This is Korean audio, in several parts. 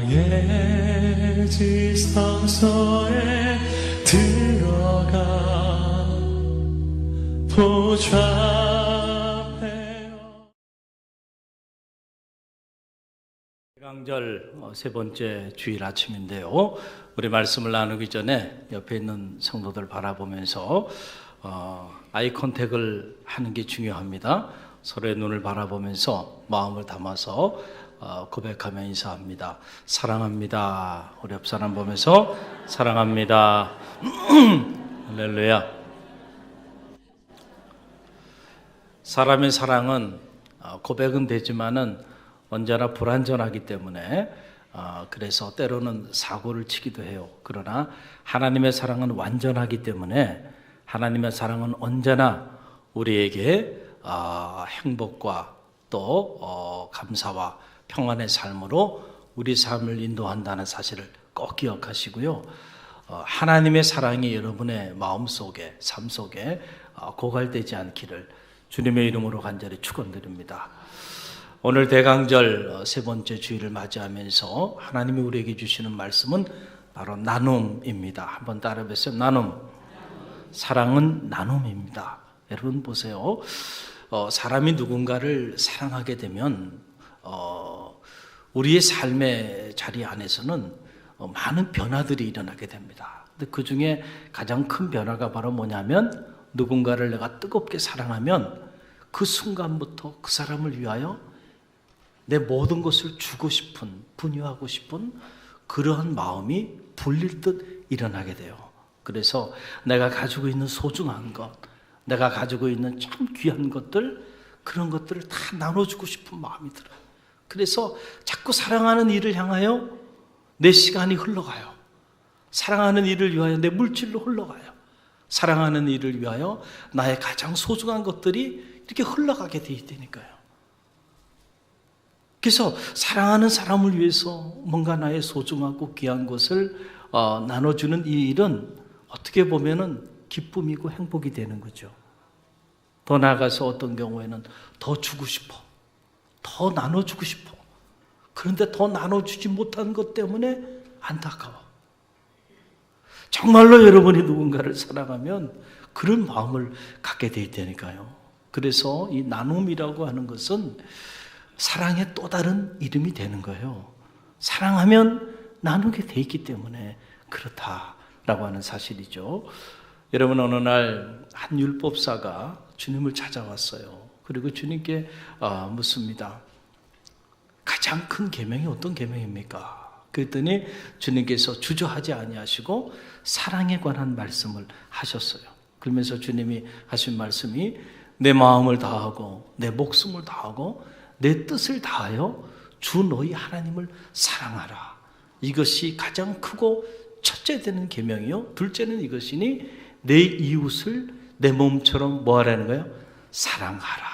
나의 지성소에 들어가 보좌하며. 대강절 세 번째 주일 아침인데요. 우리 말씀을 나누기 전에 옆에 있는 성도들 바라보면서 아이 컨택을 하는 게 중요합니다. 서로의 눈을 바라보면서 마음을 담아서 고백하며 인사합니다. 사랑합니다. 우리 옆 사람 보면서 사랑합니다. 할렐루야. 사람의 사랑은 고백은 되지만은 언제나 불완전하기 때문에 그래서 때로는 사고를 치기도 해요. 그러나 하나님의 사랑은 완전하기 때문에 하나님의 사랑은 언제나 우리에게 행복과 또 감사와 평안의 삶으로 우리 삶을 인도한다는 사실을 꼭 기억하시고요. 하나님의 사랑이 여러분의 마음속에 삶 속에 고갈되지 않기를 주님의 이름으로 간절히 축원드립니다. 오늘 대강절 세 번째 주일을 맞이하면서 하나님이 우리에게 주시는 말씀은 바로 나눔입니다. 한번 따라해보세요. 나눔. 사랑은 나눔입니다. 여러분 보세요. 사람이 누군가를 사랑하게 되면 우리의 삶의 자리 안에서는 많은 변화들이 일어나게 됩니다. 근데 그 중에 가장 큰 변화가 바로 뭐냐면 누군가를 내가 뜨겁게 사랑하면 그 순간부터 그 사람을 위하여 내 모든 것을 주고 싶은, 분유하고 싶은 그러한 마음이 불릴 듯 일어나게 돼요. 그래서 내가 가지고 있는 소중한 것, 내가 가지고 있는 참 귀한 것들, 그런 것들을 다 나눠주고 싶은 마음이 들어요. 그래서 자꾸 사랑하는 일을 향하여 내 시간이 흘러가요. 사랑하는 일을 위하여 내 물질로 흘러가요. 사랑하는 일을 위하여 나의 가장 소중한 것들이 이렇게 흘러가게 돼 있다니까요. 그래서 사랑하는 사람을 위해서 뭔가 나의 소중하고 귀한 것을 나눠주는 이 일은 어떻게 보면은 기쁨이고 행복이 되는 거죠. 더 나아가서 어떤 경우에는 더 주고 싶어. 더 나눠주고 싶어. 그런데 더 나눠주지 못한 것 때문에 안타까워. 정말로 여러분이 누군가를 사랑하면 그런 마음을 갖게 돼 있다니까요. 그래서 이 나눔이라고 하는 것은 사랑의 또 다른 이름이 되는 거예요. 사랑하면 나누게 돼 있기 때문에 그렇다라고 하는 사실이죠. 여러분, 어느 날 한 율법사가 주님을 찾아왔어요. 그리고 주님께 묻습니다. 가장 큰 계명이 어떤 계명입니까? 그랬더니 주님께서 주저하지 아니하시고 사랑에 관한 말씀을 하셨어요. 그러면서 주님이 하신 말씀이 내 마음을 다하고 내 목숨을 다하고 내 뜻을 다하여 주 너희 하나님을 사랑하라. 이것이 가장 크고 첫째 되는 계명이요. 둘째는 이것이니 내 이웃을 내 몸처럼 뭐 하라는 거예요? 사랑하라.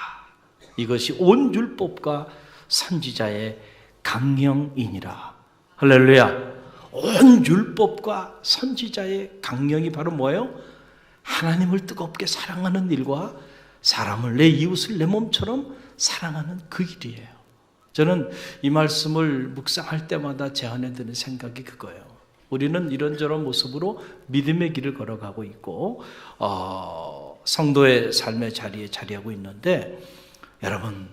이것이 온 율법과 선지자의 강령이니라. 할렐루야. 온 율법과 선지자의 강령이 바로 뭐예요? 하나님을 뜨겁게 사랑하는 일과 사람을, 내 이웃을 내 몸처럼 사랑하는 그 일이에요. 저는 이 말씀을 묵상할 때마다 제 안에 드는 생각이 그거예요. 우리는 이런저런 모습으로 믿음의 길을 걸어가고 있고 성도의 삶의 자리에 자리하고 있는데, 여러분,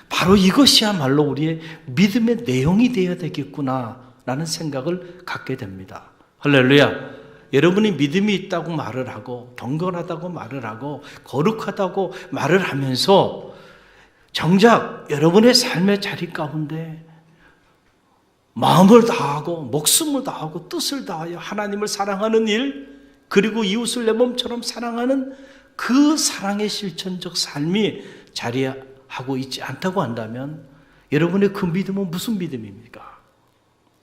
바로 이것이야말로 우리의 믿음의 내용이 되어야 되겠구나라는 생각을 갖게 됩니다. 할렐루야. 여러분이 믿음이 있다고 말을 하고 경건하다고 말을 하고 거룩하다고 말을 하면서 정작 여러분의 삶의 자리 가운데 마음을 다하고 목숨을 다하고 뜻을 다하여 하나님을 사랑하는 일, 그리고 이웃을 내 몸처럼 사랑하는 그 사랑의 실천적 삶이 자리하고 있지 않다고 한다면 여러분의 그 믿음은 무슨 믿음입니까?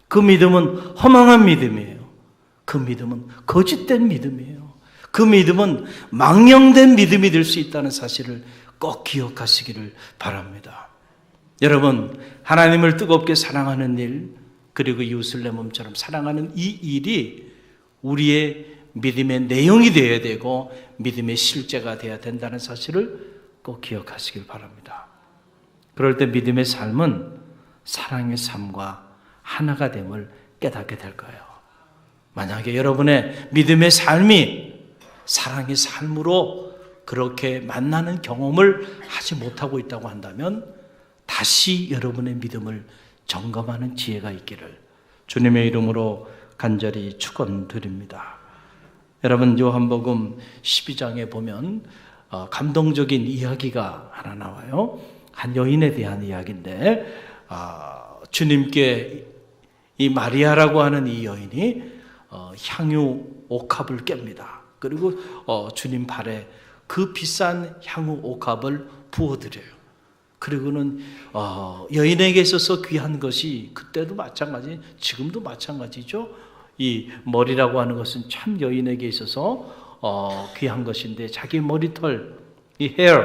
그 믿음은 허망한 믿음이에요. 그 믿음은 거짓된 믿음이에요. 그 믿음은 망령된 믿음이 될 수 있다는 사실을 꼭 기억하시기를 바랍니다. 여러분, 하나님을 뜨겁게 사랑하는 일, 그리고 이웃을 내 몸처럼 사랑하는 이 일이 우리의 믿음의 내용이 되어야 되고 믿음의 실제가 되어야 된다는 사실을 꼭 기억하시길 바랍니다. 그럴 때 믿음의 삶은 사랑의 삶과 하나가 됨을 깨닫게 될 거예요. 만약에 여러분의 믿음의 삶이 사랑의 삶으로 그렇게 만나는 경험을 하지 못하고 있다고 한다면 다시 여러분의 믿음을 점검하는 지혜가 있기를 주님의 이름으로 간절히 축원드립니다. 여러분, 요한복음 12장에 보면 감동적인 이야기가 하나 나와요. 한 여인에 대한 이야기인데 주님께 이 마리아라고 하는 이 여인이 향유 옥합을 깹니다. 그리고 주님 발에 그 비싼 향유 옥합을 부어드려요. 그리고는 여인에게 있어서 귀한 것이 그때도 마찬가지, 지금도 마찬가지죠. 이 머리라고 하는 것은 참 여인에게 있어서 귀한 것인데 자기 머리털, 이 헤어,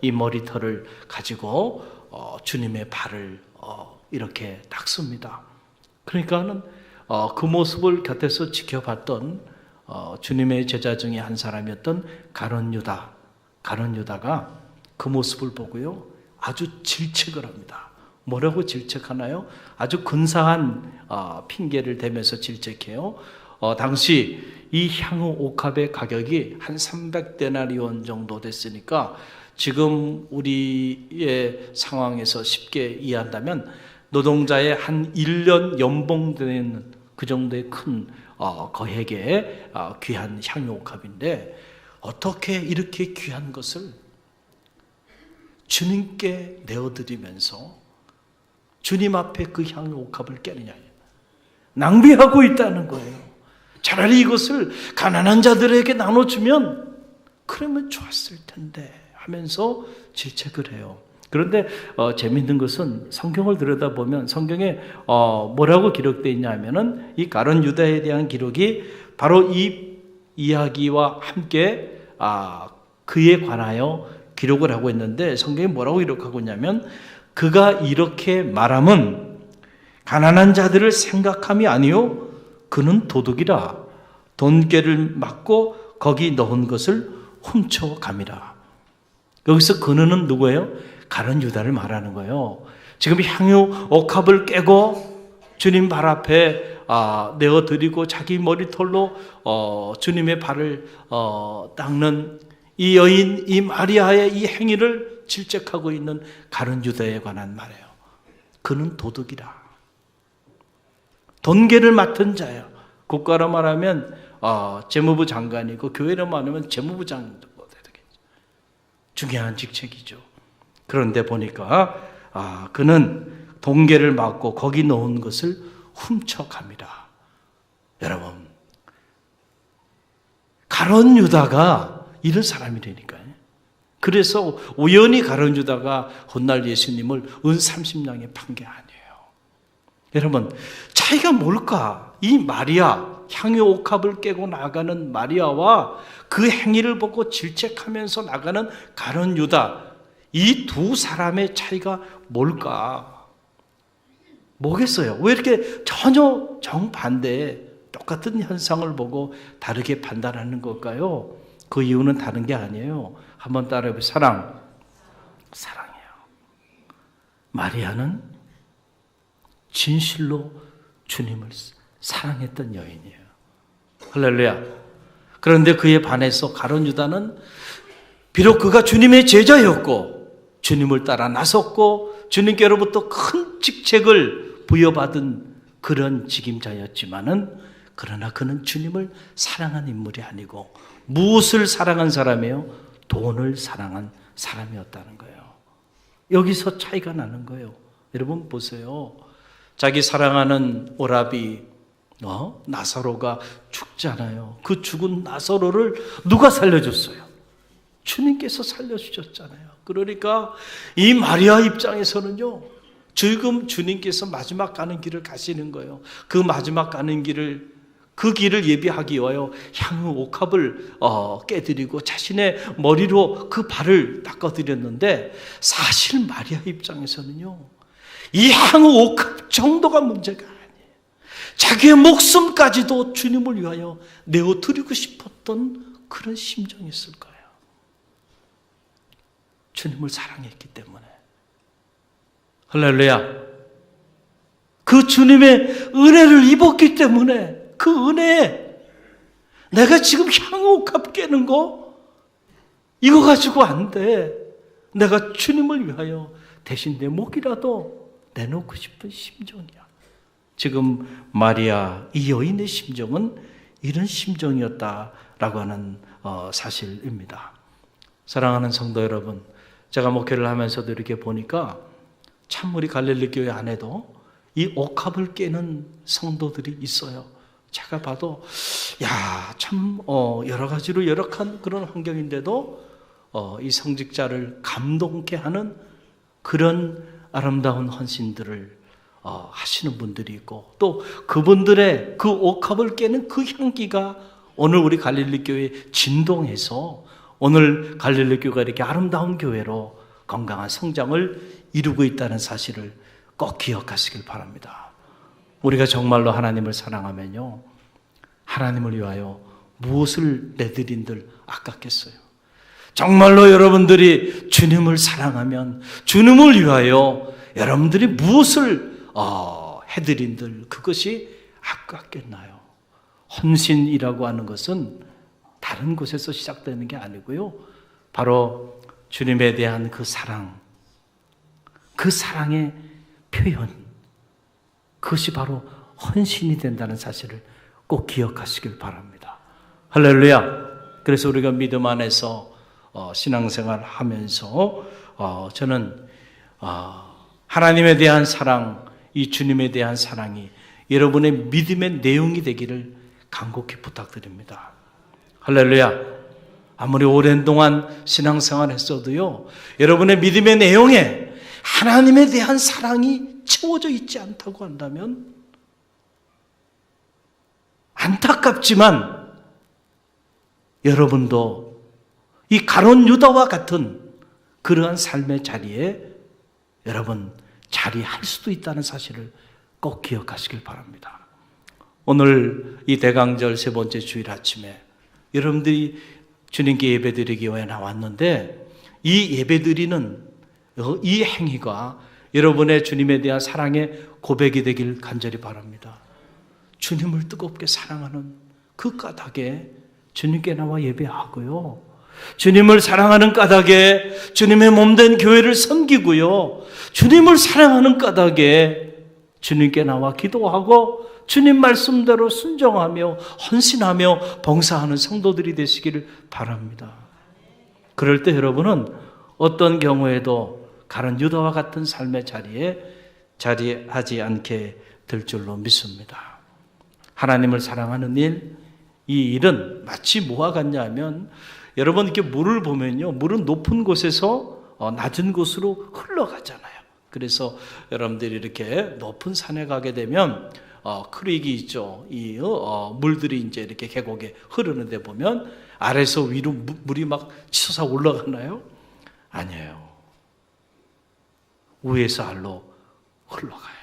이 머리털을 가지고 주님의 발을 이렇게 닦습니다. 그러니까는 그 모습을 곁에서 지켜봤던 주님의 제자 중에 한 사람이었던 가룟 유다가 그 모습을 보고요 아주 질책을 합니다. 뭐라고 질책하나요? 아주 근사한 핑계를 대면서 질책해요. 당시 이 향후 옥합의 가격이 한 300데나리온 정도 됐으니까 지금 우리의 상황에서 쉽게 이해한다면 노동자의 한 1년 연봉 되는 그 정도의 큰 거액의 귀한 향유 옥합인데 어떻게 이렇게 귀한 것을 주님께 내어드리면서 주님 앞에 그 향유 옥합을 깨느냐, 낭비하고 있다는 거예요. 차라리 이것을 가난한 자들에게 나눠주면 그러면 좋았을 텐데 하면서 질책을 해요. 그런데 재미있는 것은 성경을 들여다보면 성경에 뭐라고 기록되어 있냐 하면은 이 가룟 유다에 대한 기록이 바로 이 이야기와 함께 그에 관하여 기록을 하고 있는데 성경이 뭐라고 기록하고 있냐면 그가 이렇게 말함은 가난한 자들을 생각함이 아니요 그는 도둑이라 돈깨를 맞고 거기 넣은 것을 훔쳐감이라. 여기서 그는 누구예요? 가룟 유다를 말하는 거예요. 지금 향유 옥합을 깨고 주님 발 앞에 내어드리고 자기 머리털로 주님의 발을 닦는 이 여인, 이 마리아의 이 행위를 질책하고 있는 가룟 유다에 관한 말이에요. 그는 도둑이라. 돈계를 맡은 자야. 국가로 말하면 재무부 장관이고 교회로 말하면 재무부 장관. 중요한 직책이죠. 그런데 보니까 그는 돈계를 맡고 거기 넣은 것을 훔쳐갑니다. 여러분, 가룟 유다가 이런 사람이라니까요. 그래서 우연히 가룟 유다가 훗날 예수님을 은 30냥에 판 게 아니에요. 여러분, 차이가 뭘까? 이 마리아, 향유 옥합을 깨고 나가는 마리아와 그 행위를 보고 질책하면서 나가는 가룟 유다, 이 두 사람의 차이가 뭘까? 뭐겠어요? 왜 이렇게 전혀 정반대의 똑같은 현상을 보고 다르게 판단하는 걸까요? 그 이유는 다른 게 아니에요. 한번 따라해보세요. 사랑이에요. 마리아는 진실로 주님을 사랑했던 여인이에요. 할렐루야. 그런데 그에 반해서 가룟 유다는 비록 그가 주님의 제자였고 주님을 따라 나섰고 주님께로부터 큰 직책을 부여받은 그런 직임자였지만은 그러나 그는 주님을 사랑한 인물이 아니고 무엇을 사랑한 사람이에요? 돈을 사랑한 사람이었다는 거예요. 여기서 차이가 나는 거예요. 여러분 보세요. 자기 사랑하는 오라비 나사로가 죽잖아요. 그 죽은 나사로를 누가 살려줬어요? 주님께서 살려주셨잖아요. 그러니까 이 마리아 입장에서는요, 지금 주님께서 마지막 가는 길을 가시는 거예요. 그 마지막 가는 길을, 그 길을 예비하기 위하여 향유 옥합을 깨드리고 자신의 머리로 그 발을 닦아드렸는데 사실 마리아 입장에서는요, 이 향유 옥합 정도가 문제가 아니에요. 자기의 목숨까지도 주님을 위하여 내어드리고 싶었던 그런 심정이었을 거예요. 주님을 사랑했기 때문에. 할렐루야. 그 그 주님의 은혜를 입었기 때문에 그 은혜에 내가 지금 향옥합 깨는 거 이거 가지고 안 돼. 내가 주님을 위하여 대신 내 목이라도 내놓고 싶은 심정이야. 지금 마리아 이 여인의 심정은 이런 심정이었다라고 하는 사실입니다. 사랑하는 성도 여러분, 제가 목회를 하면서도 이렇게 보니까 참 우리 갈릴리 교회 안에도 이 옥합을 깨는 성도들이 있어요. 제가 봐도 참 여러 가지로 열악한 그런 환경인데도 이 성직자를 감동케 하는 그런 아름다운 헌신들을 하시는 분들이 있고, 또 그분들의 그 옥합을 깨는 그 향기가 오늘 우리 갈릴리 교회에 진동해서 오늘 갈릴리 교회가 이렇게 아름다운 교회로 건강한 성장을 이루고 있다는 사실을 꼭 기억하시길 바랍니다. 우리가 정말로 하나님을 사랑하면요, 하나님을 위하여 무엇을 내드린들 아깝겠어요. 정말로 여러분들이 주님을 사랑하면 주님을 위하여 여러분들이 무엇을 해드린들 그것이 아깝겠나요? 헌신이라고 하는 것은 다른 곳에서 시작되는 게 아니고요, 바로 주님에 대한 그 사랑, 그 사랑의 표현, 그것이 바로 헌신이 된다는 사실을 꼭 기억하시길 바랍니다. 할렐루야. 그래서 우리가 믿음 안에서 신앙생활 하면서 저는 하나님에 대한 사랑, 이 주님에 대한 사랑이 여러분의 믿음의 내용이 되기를 간곡히 부탁드립니다. 할렐루야. 아무리 오랜 동안 신앙생활 했어도요, 여러분의 믿음의 내용에 하나님에 대한 사랑이 채워져 있지 않다고 한다면 안타깝지만 여러분도 이 가룟 유다와 같은 그러한 삶의 자리에 여러분 자리할 수도 있다는 사실을 꼭 기억하시길 바랍니다. 오늘 이 대강절 세 번째 주일 아침에 여러분들이 주님께 예배드리기 위해 나왔는데, 이 예배드리는 이 행위가 여러분의 주님에 대한 사랑의 고백이 되길 간절히 바랍니다. 주님을 뜨겁게 사랑하는 그 까닭에 주님께 나와 예배하고요, 주님을 사랑하는 까닭에 주님의 몸된 교회를 섬기고요, 주님을 사랑하는 까닭에 주님께 나와 기도하고 주님 말씀대로 순종하며 헌신하며 봉사하는 성도들이 되시기를 바랍니다. 그럴 때 여러분은 어떤 경우에도 가룟 유다와 같은 삶의 자리에 자리하지 않게 될 줄로 믿습니다. 하나님을 사랑하는 일, 이 일은 마치 뭐와 같냐 하면, 여러분 이렇게 물을 보면요, 물은 높은 곳에서 낮은 곳으로 흘러가잖아요. 그래서 여러분들이 이렇게 높은 산에 가게 되면 크릭이 있죠. 이 물들이 이제 이렇게 계곡에 흐르는데 보면 아래에서 위로 물이 막 치솟아 올라가나요? 아니에요. 위에서 아래로 흘러가요.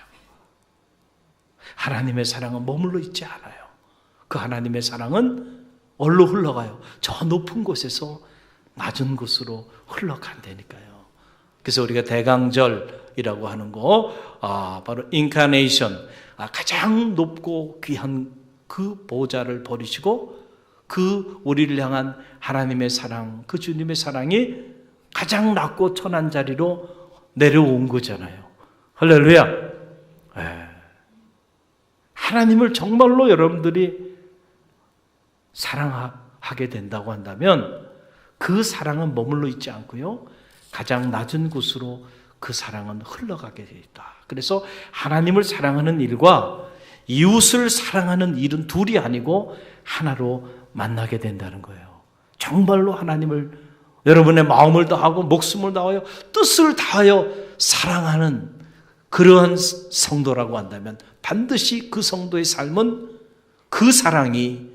하나님의 사랑은 머물러 있지 않아요. 그 하나님의 사랑은 어디로 흘러가요? 저 높은 곳에서 낮은 곳으로 흘러간다니까요. 그래서 우리가 대강절이라고 하는 거, 바로 인카네이션, 가장 높고 귀한 그 보좌를 버리시고 그 우리를 향한 하나님의 사랑, 그 주님의 사랑이 가장 낮고 천한 자리로 내려온 거잖아요. 할렐루야. 하나님을 정말로 여러분들이 사랑하게 된다고 한다면 그 사랑은 머물러 있지 않고요, 가장 낮은 곳으로 그 사랑은 흘러가게 되어 있다. 그래서 하나님을 사랑하는 일과 이웃을 사랑하는 일은 둘이 아니고 하나로 만나게 된다는 거예요. 정말로 하나님을 여러분의 마음을 다하고 목숨을 다하여 뜻을 다하여 사랑하는 그러한 성도라고 한다면 반드시 그 성도의 삶은 그 사랑이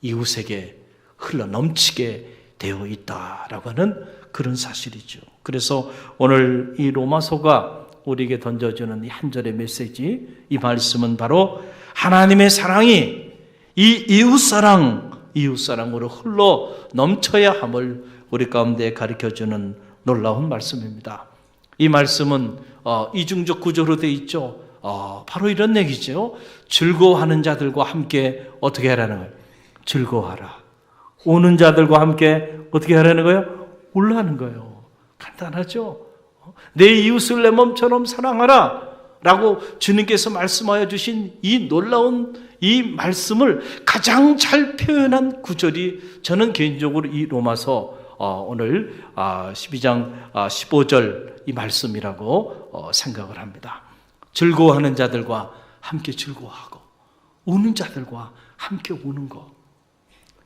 이웃에게 흘러 넘치게 되어 있다라고 하는 그런 사실이죠. 그래서 오늘 이 로마서가 우리에게 던져주는 이 한 절의 메시지, 이 말씀은 바로 하나님의 사랑이 이 이웃사랑으로 흘러 넘쳐야 함을 우리 가운데 가르쳐주는 놀라운 말씀입니다. 이 말씀은 이중적 구조로 되어 있죠. 바로 이런 얘기죠. 즐거워하는 자들과 함께 어떻게 하라는 거예요? 즐거워하라. 우는 자들과 함께 어떻게 하라는 거예요? 울라는 거예요. 간단하죠? 내 이웃을 내 몸처럼 사랑하라 라고 주님께서 말씀하여 주신 이 놀라운 이 말씀을 가장 잘 표현한 구절이 저는 개인적으로 이 로마서 오늘 12장 15절 이 말씀이라고 생각을 합니다. 즐거워하는 자들과 함께 즐거워하고 우는 자들과 함께 우는 것,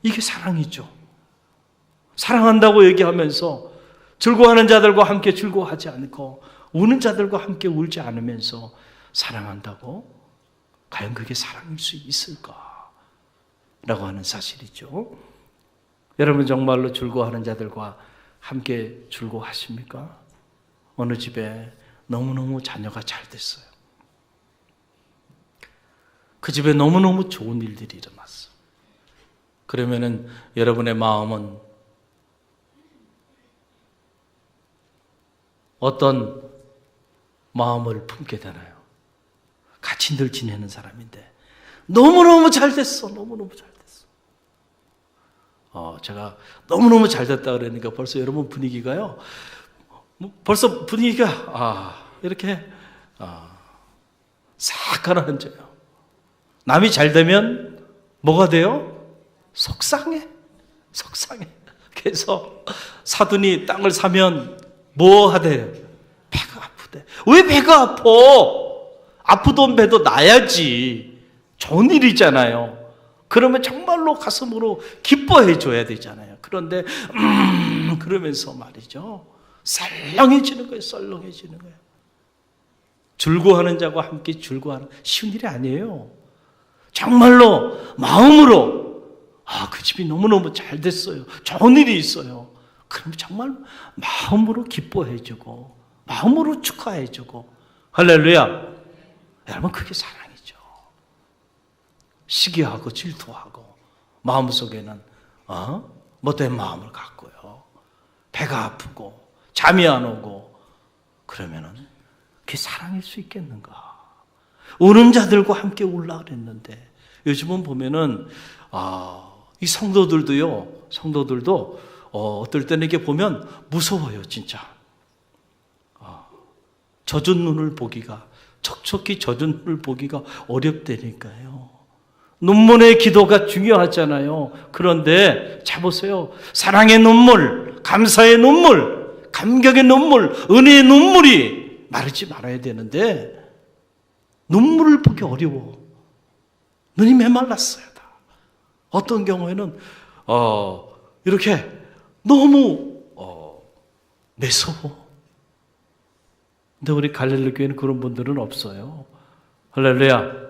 이게 사랑이죠. 사랑한다고 얘기하면서 즐거워하는 자들과 함께 즐거워하지 않고 우는 자들과 함께 울지 않으면서 사랑한다고? 과연 그게 사랑일 수 있을까? 라고 하는 사실이죠. 여러분 정말로 즐거워하는 자들과 함께 즐거워하십니까? 어느 집에 너무너무 자녀가 잘 됐어요. 그 집에 너무너무 좋은 일들이 일어났어요. 그러면은 여러분의 마음은 어떤 마음을 품게 되나요? 같이 늘 지내는 사람인데 너무너무 잘 됐어. 너무너무 잘 됐어. 제가 너무너무 잘 됐다 그러니까 벌써 여러분 분위기가요. 벌써 분위기가 이렇게 싹 가라앉아요. 남이 잘 되면 뭐가 돼요? 속상해. 그래서 사돈이 땅을 사면 뭐 하대요? 배가 아프대. 왜 배가 아파? 아프던 배도 나야지. 좋은 일이잖아요. 그러면 정말로 가슴으로 기뻐해 줘야 되잖아요. 그런데 그러면서 말이죠. 썰렁해지는 거예요. 썰렁해지는 거예요. 즐거워하는 자와 함께 즐거워하는 쉬운 일이 아니에요. 정말로 마음으로 그 집이 너무너무 잘 됐어요. 좋은 일이 있어요. 그럼 정말 마음으로 기뻐해주고 마음으로 축하해주고 할렐루야. 여러분 그게 사랑이죠. 시기하고 질투하고 마음속에는 못된 마음을 갖고요. 배가 아프고 잠이 안 오고 그러면은 그게 사랑일 수 있겠는가? 우는 자들과 함께 울라 그랬는데 요즘은 보면은 이 성도들도 어떨 때는 이렇게 보면 무서워요, 진짜. 젖은 눈을 보기가, 척척히 젖은 눈을 보기가 어렵다니까요. 눈물의 기도가 중요하잖아요. 그런데 자 보세요. 사랑의 눈물, 감사의 눈물, 감격의 눈물, 은혜의 눈물이 마르지 말아야 되는데 눈물을 보기 어려워. 눈이 메말랐어요. 다. 어떤 경우에는 이렇게 너무 매서워. 근데 우리 갈릴리 교회는 그런 분들은 없어요. 할렐루야.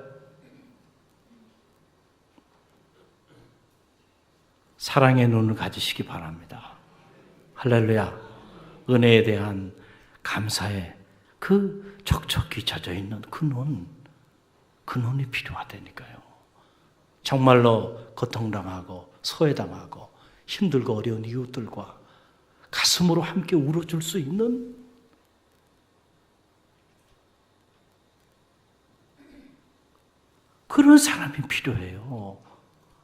사랑의 눈을 가지시기 바랍니다. 할렐루야. 은혜에 대한 감사의 그 촉촉히 젖어있는 그 눈이 필요하다니까요. 정말로 고통당하고 소외당하고 힘들고 어려운 이웃들과 가슴으로 함께 울어줄 수 있는 그런 사람이 필요해요.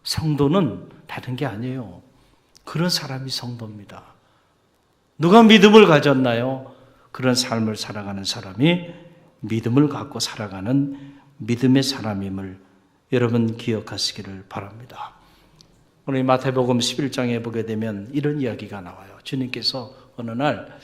성도는 다른 게 아니에요. 그런 사람이 성도입니다. 누가 믿음을 가졌나요? 그런 삶을 살아가는 사람이 믿음을 갖고 살아가는 믿음의 사람임을 여러분 기억하시기를 바랍니다. 오늘 마태복음 11장에 보게 되면 이런 이야기가 나와요. 주님께서 어느 날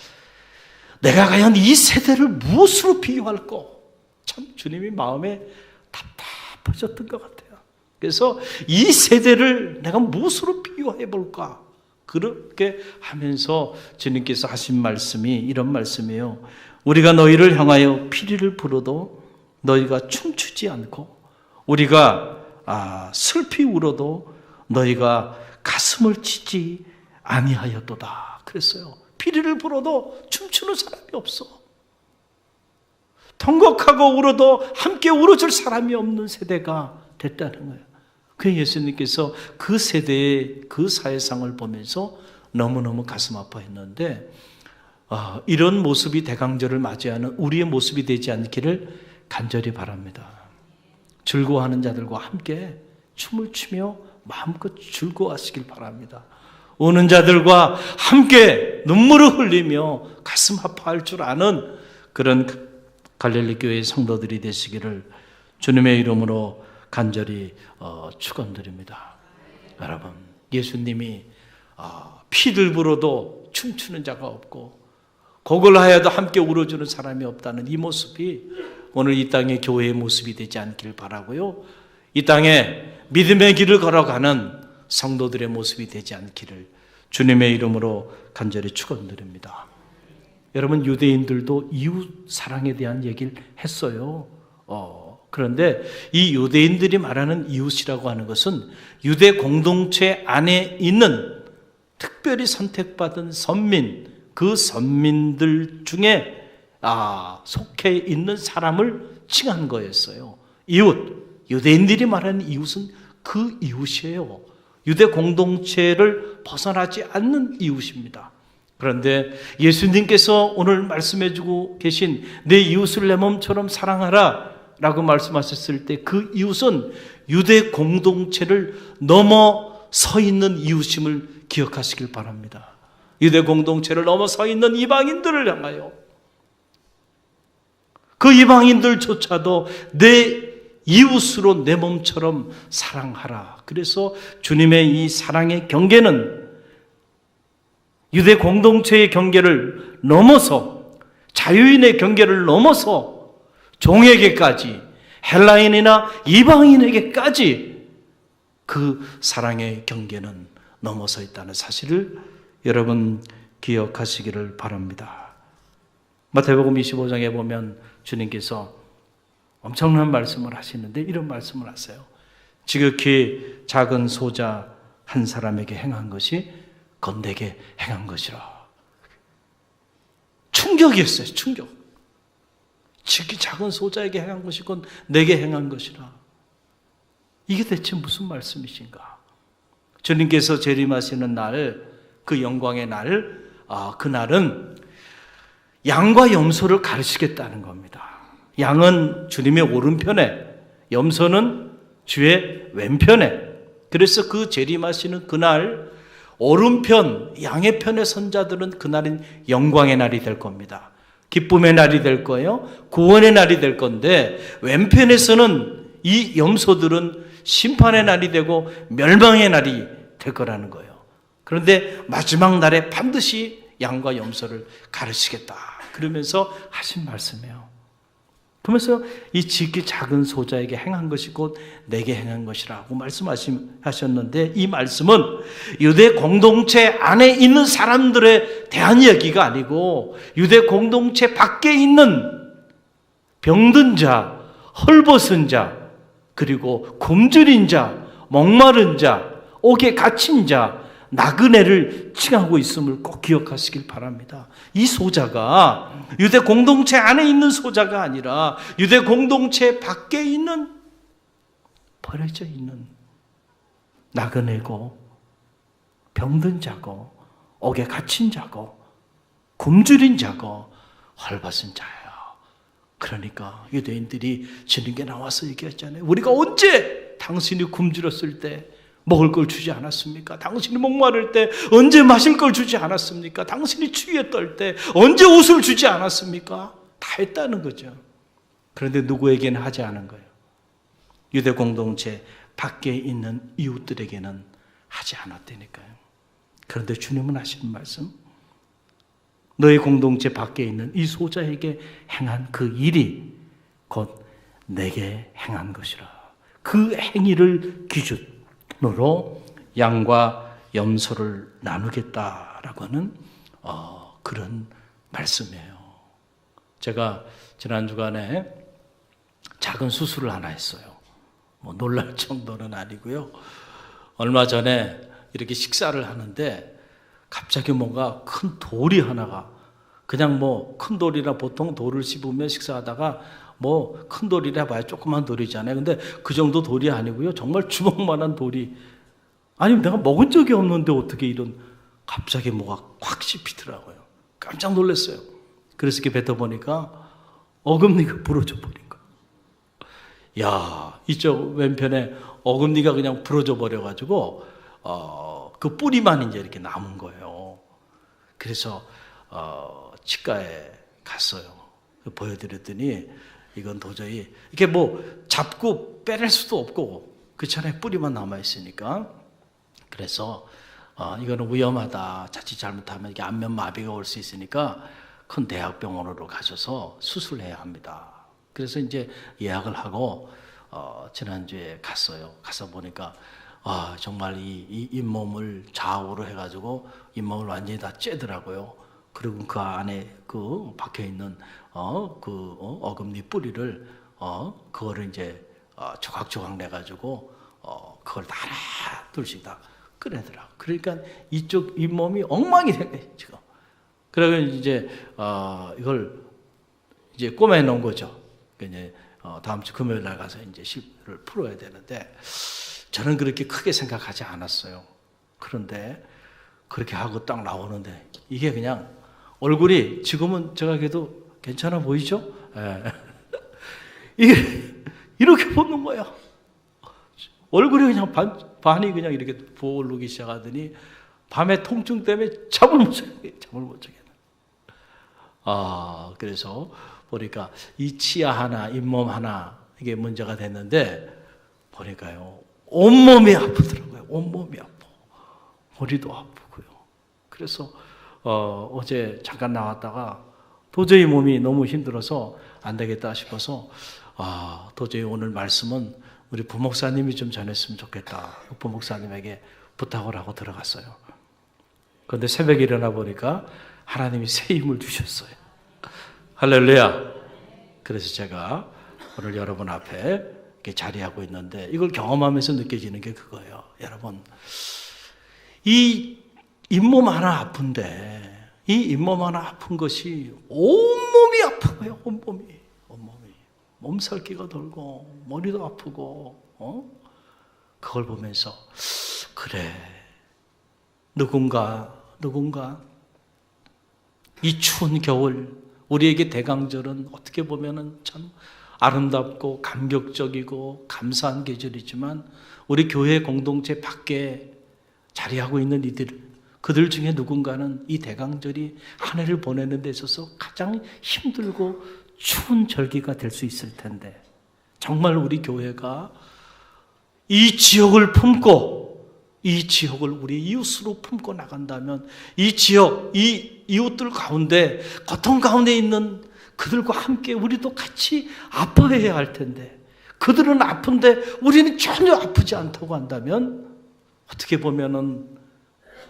내가 과연 이 세대를 무엇으로 비유할꼬? 참 주님이 마음에 답답하셨던 것 같아요. 그래서 이 세대를 내가 무엇으로 비유해 볼까? 그렇게 하면서 주님께서 하신 말씀이 이런 말씀이에요. 우리가 너희를 향하여 피리를 불어도 너희가 춤추지 않고 우리가 슬피 울어도 너희가 가슴을 치지 아니하였도다. 그랬어요. 피리를 불어도 춤추는 사람이 없어. 통곡하고 울어도 함께 울어줄 사람이 없는 세대가 됐다는 거예요. 그 예수님께서 그 세대의 그 사회상을 보면서 너무너무 가슴 아파했는데 이런 모습이 대강절을 맞이하는 우리의 모습이 되지 않기를 간절히 바랍니다. 즐거워하는 자들과 함께 춤을 추며 마음껏 즐거워하시길 바랍니다. 우는 자들과 함께 눈물을 흘리며 가슴 아파할 줄 아는 그런 갈릴리 교회의 성도들이 되시기를 주님의 이름으로 간절히 축원드립니다. 여러분, 예수님이 피를 불어도 춤추는 자가 없고 곡을 하여도 함께 울어주는 사람이 없다는 이 모습이 오늘 이 땅의 교회의 모습이 되지 않길 바라고요. 이 땅에 믿음의 길을 걸어가는 성도들의 모습이 되지 않기를 주님의 이름으로 간절히 축원드립니다. 여러분, 유대인들도 이웃 사랑에 대한 얘기를 했어요. 그런데 이 유대인들이 말하는 이웃이라고 하는 것은 유대 공동체 안에 있는 특별히 선택받은 선민, 그 선민들 중에 속해 있는 사람을 칭한 거였어요. 이웃, 유대인들이 말하는 이웃은 그 이웃이에요. 유대 공동체를 벗어나지 않는 이웃입니다. 그런데 예수님께서 오늘 말씀해주고 계신 내 이웃을 내 몸처럼 사랑하라 라고 말씀하셨을 때 그 이웃은 유대 공동체를 넘어서 있는 이웃임을 기억하시길 바랍니다. 유대 공동체를 넘어서 있는 이방인들을 향하여 그 이방인들조차도 내 이웃으로 내 몸처럼 사랑하라. 그래서 주님의 이 사랑의 경계는 유대 공동체의 경계를 넘어서 자유인의 경계를 넘어서 종에게까지 헬라인이나 이방인에게까지 그 사랑의 경계는 넘어서 있다는 사실을 여러분 기억하시기를 바랍니다. 마태복음 25장에 보면 주님께서 엄청난 말씀을 하시는데 이런 말씀을 하세요. 지극히 작은 소자 한 사람에게 행한 것이 곧 내게 행한 것이라. 충격이었어요. 충격. 지극히 작은 소자에게 행한 것이 곧 내게 행한 것이라. 이게 대체 무슨 말씀이신가? 주님께서 재림하시는 날, 그 영광의 날, 그날은 양과 염소를 가르치겠다는 겁니다. 양은 주님의 오른편에, 염소는 주의 왼편에. 그래서 그 재림하시는 그날 오른편, 양의 편의 선자들은 그날은 영광의 날이 될 겁니다. 기쁨의 날이 될 거예요. 구원의 날이 될 건데 왼편에서는 이 염소들은 심판의 날이 되고 멸망의 날이 될 거라는 거예요. 그런데 마지막 날에 반드시 양과 염소를 가르치겠다. 그러면서 하신 말씀이에요. 그러면서 이 지극히 작은 소자에게 행한 것이 곧 내게 행한 것이라고 말씀하셨는데 이 말씀은 유대 공동체 안에 있는 사람들에 대한 이야기가 아니고 유대 공동체 밖에 있는 병든 자, 헐벗은 자, 그리고 굶주린 자, 목마른 자, 옥에 갇힌 자, 나그네를 칭하고 있음을 꼭 기억하시길 바랍니다. 이 소자가 유대 공동체 안에 있는 소자가 아니라 유대 공동체 밖에 있는 버려져 있는 나그네고 병든 자고 옥에 갇힌 자고 굶주린 자고 헐벗은 자예요. 그러니까 유대인들이 주님께 나와서 얘기했잖아요. 우리가 언제 당신이 굶주렸을 때 먹을 걸 주지 않았습니까? 당신이 목마를 때 언제 마실 걸 주지 않았습니까? 당신이 추위에 떨 때 언제 옷을 주지 않았습니까? 다 했다는 거죠. 그런데 누구에게는 하지 않은 거예요. 유대 공동체 밖에 있는 이웃들에게는 하지 않았다니까요. 그런데 주님은 하시는 말씀, 너희 공동체 밖에 있는 이 소자에게 행한 그 일이 곧 내게 행한 것이라. 그 행위를 기준으로 양과 염소를 나누겠다라고 하는 그런 말씀이에요. 제가 지난 주간에 작은 수술을 하나 했어요. 뭐 놀랄 정도는 아니고요. 얼마 전에 이렇게 식사를 하는데 갑자기 뭔가 큰 돌이 하나가, 그냥 뭐 큰 돌이라 보통 돌을 씹으면 식사하다가 뭐 큰 돌이라 봐야 조그만 돌이잖아요. 근데 그 정도 돌이 아니고요. 정말 주먹만한 돌이, 아니 내가 먹은 적이 없는데 어떻게 이런, 갑자기 뭐가 확 씹히더라고요. 깜짝 놀랐어요. 그래서 이렇게 뱉어보니까 어금니가 부러져 버린 거예요. 야, 이쪽 왼편에 어금니가 그냥 부러져 버려가지고 그 뿌리만 이제 이렇게 남은 거예요. 그래서 치과에 갔어요. 보여드렸더니 이건 도저히 이게 뭐 잡고 빼낼 수도 없고 그렇잖아요. 뿌리만 남아 있으니까. 그래서 이거는 위험하다. 자칫 잘못하면 이게 안면 마비가 올 수 있으니까 큰 대학병원으로 가셔서 수술해야 합니다. 그래서 이제 예약을 하고 지난주에 갔어요. 가서 보니까 정말 이 잇몸을 좌우로 해가지고 잇몸을 완전히 다 쬐더라고요. 그리고 그 안에 그 박혀 있는 어금니 뿌리를 그거를 이제 조각조각 내가지고 그걸 다 하나 둘씩 다 꺼내더라고. 그러니까 이쪽 잇몸이 엉망이 된 거예요 지금. 그래서 이제 이걸 이제 꼬매 놓은 거죠. 이제 다음 주 금요일 날 가서 이제 실을 풀어야 되는데 저는 그렇게 크게 생각하지 않았어요. 그런데 그렇게 하고 딱 나오는데 이게 그냥 얼굴이 지금은 제가 그래도 괜찮아 보이죠? 예. 이게 이렇게 보는 거야. 얼굴이 그냥 반이 그냥 이렇게 부어오르기 시작하더니 밤에 통증 때문에 잠을 못 자겠네. 그래서 보니까 이 치아 하나, 잇몸 하나 이게 문제가 됐는데 보니까요 온몸이 아프더라고요. 온몸이 아파. 머리도 아프고요. 그래서 어제 잠깐 나왔다가 도저히 몸이 너무 힘들어서 안 되겠다 싶어서 도저히 오늘 말씀은 우리 부목사님이 좀 전했으면 좋겠다. 부목사님에게 부탁을 하고 들어갔어요. 그런데 새벽에 일어나 보니까 하나님이 새 힘을 주셨어요. 할렐루야. 그래서 제가 오늘 여러분 앞에 이렇게 자리하고 있는데 이걸 경험하면서 느껴지는 게 그거예요. 여러분, 이 잇몸 하나 아픈데 이 잇몸 하나 아픈 것이 온몸이 아픈 거예요. 온몸이. 몸살기가 돌고 머리도 아프고 그걸 보면서 그래, 누군가 이 추운 겨울 우리에게 대강절은 어떻게 보면은 참 아름답고 감격적이고 감사한 계절이지만 우리 교회 공동체 밖에 자리하고 있는 그들 중에 누군가는 이 대강절이 한 해를 보내는 데 있어서 가장 힘들고 추운 절기가 될 수 있을 텐데 정말 우리 교회가 이 지역을 품고 이 지역을 우리 이웃으로 품고 나간다면 이 지역, 이 이웃들 가운데 고통 가운데 있는 그들과 함께 우리도 같이 아파해야 할 텐데 그들은 아픈데 우리는 전혀 아프지 않다고 한다면 어떻게 보면은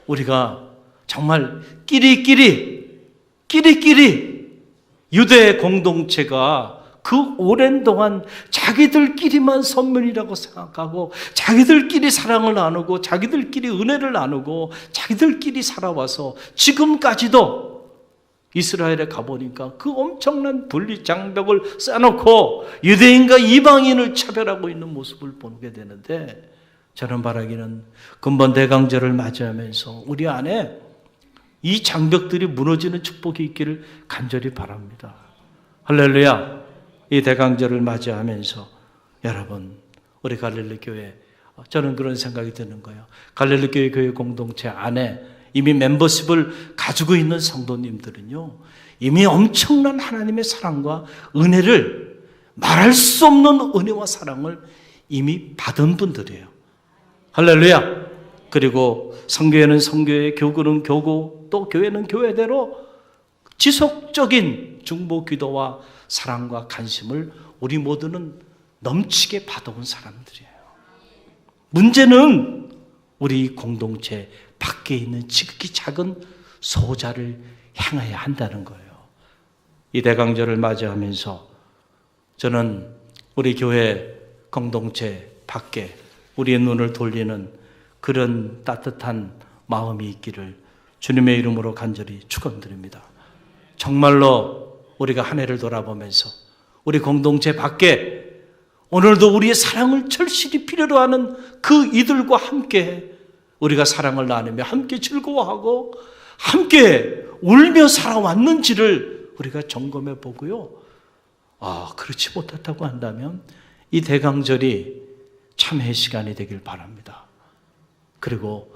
우리가 정말 끼리끼리 유대 공동체가 그 오랜 동안 자기들끼리만 선물이라고 생각하고 자기들끼리 사랑을 나누고 자기들끼리 은혜를 나누고 자기들끼리 살아와서 지금까지도 이스라엘에 가보니까 그 엄청난 분리장벽을 쌓아놓고 유대인과 이방인을 차별하고 있는 모습을 보게 되는데 저는 바라기는 근본 대강절을 맞이하면서 우리 안에 이 장벽들이 무너지는 축복이 있기를 간절히 바랍니다. 할렐루야. 이 대강절을 맞이하면서 여러분 우리 갈릴리 교회 저는 그런 생각이 드는 거예요. 갈릴리 교회 공동체 안에 이미 멤버십을 가지고 있는 성도님들은요 이미 엄청난 하나님의 사랑과 은혜를 말할 수 없는 은혜와 사랑을 이미 받은 분들이에요. 할렐루야. 그리고 성교회는 성교회, 교구는 교구, 또 교회는 교회대로 지속적인 중보 기도와 사랑과 관심을 우리 모두는 넘치게 받아온 사람들이에요. 문제는 우리 공동체 밖에 있는 지극히 작은 소자를 향해야 한다는 거예요. 이 대강절을 맞이하면서 저는 우리 교회 공동체 밖에 우리의 눈을 돌리는 그런 따뜻한 마음이 있기를 주님의 이름으로 간절히 축원드립니다. 정말로 우리가 한 해를 돌아보면서 우리 공동체 밖에 오늘도 우리의 사랑을 절실히 필요로 하는 그 이들과 함께 우리가 사랑을 나누며 함께 즐거워하고 함께 울며 살아왔는지를 우리가 점검해 보고요. 그렇지 못했다고 한다면 이 대강절이 참회 시간이 되길 바랍니다. 그리고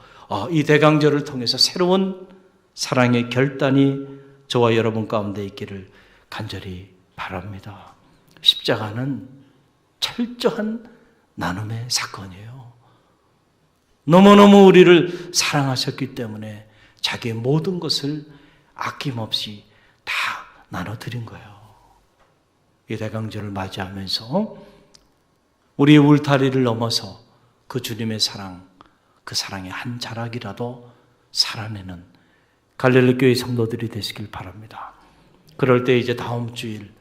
이 대강절을 통해서 새로운 사랑의 결단이 저와 여러분 가운데 있기를 간절히 바랍니다. 십자가는 철저한 나눔의 사건이에요. 너무너무 우리를 사랑하셨기 때문에 자기의 모든 것을 아낌없이 다 나눠드린 거예요. 이 대강절을 맞이하면서 우리의 울타리를 넘어서 그 주님의 사랑, 그 사랑의 한 자락이라도 살아내는 갈릴리 교회 성도들이 되시길 바랍니다. 그럴 때 이제 다음 주일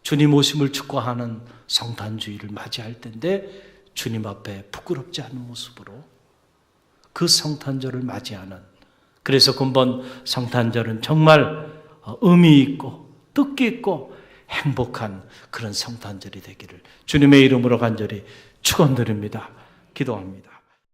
주님 오심을 축구하는 성탄주의를 맞이할 텐데 주님 앞에 부끄럽지 않은 모습으로 그 성탄절을 맞이하는, 그래서 근본 성탄절은 정말 의미 있고 뜻깊고 행복한 그런 성탄절이 되기를 주님의 이름으로 간절히 축원드립니다. 기도합니다.